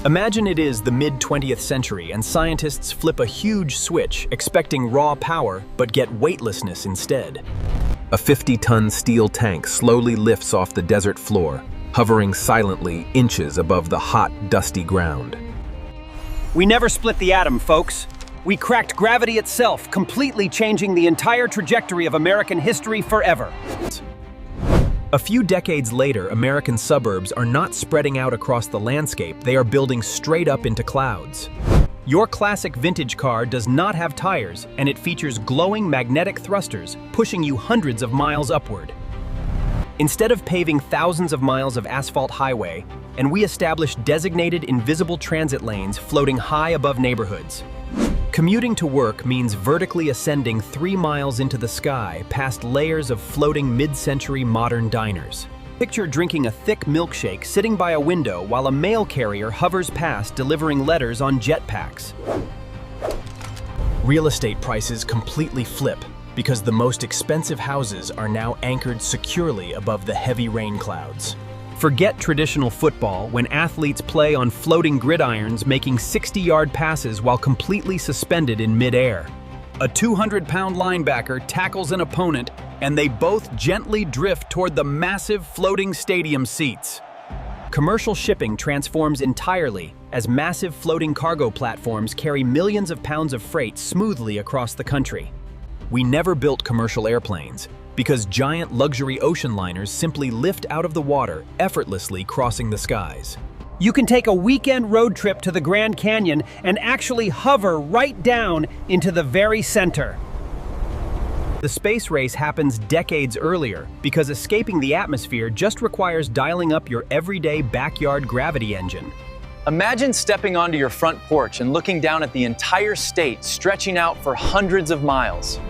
Imagine it is the mid-20th century and scientists flip a huge switch, expecting raw power, but get weightlessness instead. A 50-ton steel tank slowly lifts off the desert floor, hovering silently inches above the hot, dusty ground. We never split the atom, folks. We cracked gravity itself, completely changing the entire trajectory of American history forever. A few decades later, American suburbs are not spreading out across the landscape, they are building straight up into clouds. Your classic vintage car does not have tires, and it features glowing magnetic thrusters, pushing you hundreds of miles upward. Instead of paving thousands of miles of asphalt highway, and we establish designated invisible transit lanes floating high above neighborhoods. Commuting to work means vertically ascending 3 miles into the sky past layers of floating mid-century modern diners. Picture drinking a thick milkshake sitting by a window while a mail carrier hovers past delivering letters on jetpacks. Real estate prices completely flip because the most expensive houses are now anchored securely above the heavy rain clouds. Forget traditional football when athletes play on floating gridirons making 60-yard passes while completely suspended in midair. A 200-pound linebacker tackles an opponent and they both gently drift toward the massive floating stadium seats. Commercial shipping transforms entirely as massive floating cargo platforms carry millions of pounds of freight smoothly across the country. We never built commercial airplanes because giant luxury ocean liners simply lift out of the water, effortlessly crossing the skies. You can take a weekend road trip to the Grand Canyon and actually hover right down into the very center. The space race happens decades earlier because escaping the atmosphere just requires dialing up your everyday backyard gravity engine. Imagine stepping onto your front porch and looking down at the entire state stretching out for hundreds of miles.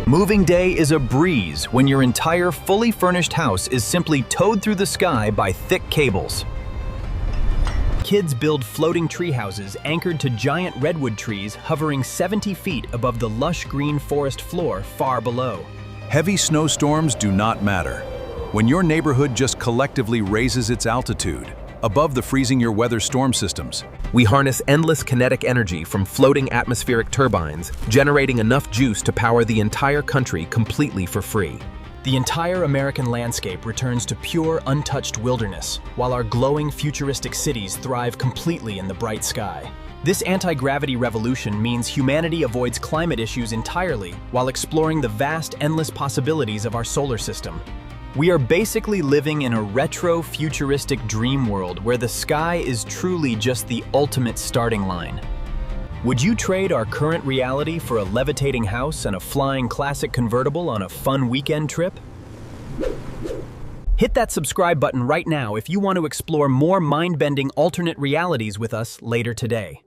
Moving day is a breeze when your entire fully furnished house is simply towed through the sky by thick cables. Kids build floating tree houses anchored to giant redwood trees hovering 70 feet above the lush green forest floor far below. Heavy snowstorms do not matter. When your neighborhood just collectively raises its altitude, above the freezing your weather storm systems. We harness endless kinetic energy from floating atmospheric turbines, generating enough juice to power the entire country completely for free. The entire American landscape returns to pure, untouched wilderness, while our glowing, futuristic cities thrive completely in the bright sky. This anti-gravity revolution means humanity avoids climate issues entirely while exploring the vast, endless possibilities of our solar system. We are basically living in a retro-futuristic dream world where the sky is truly just the ultimate starting line. Would you trade our current reality for a levitating house and a flying classic convertible on a fun weekend trip? Hit that subscribe button right now if you want to explore more mind-bending alternate realities with us later today.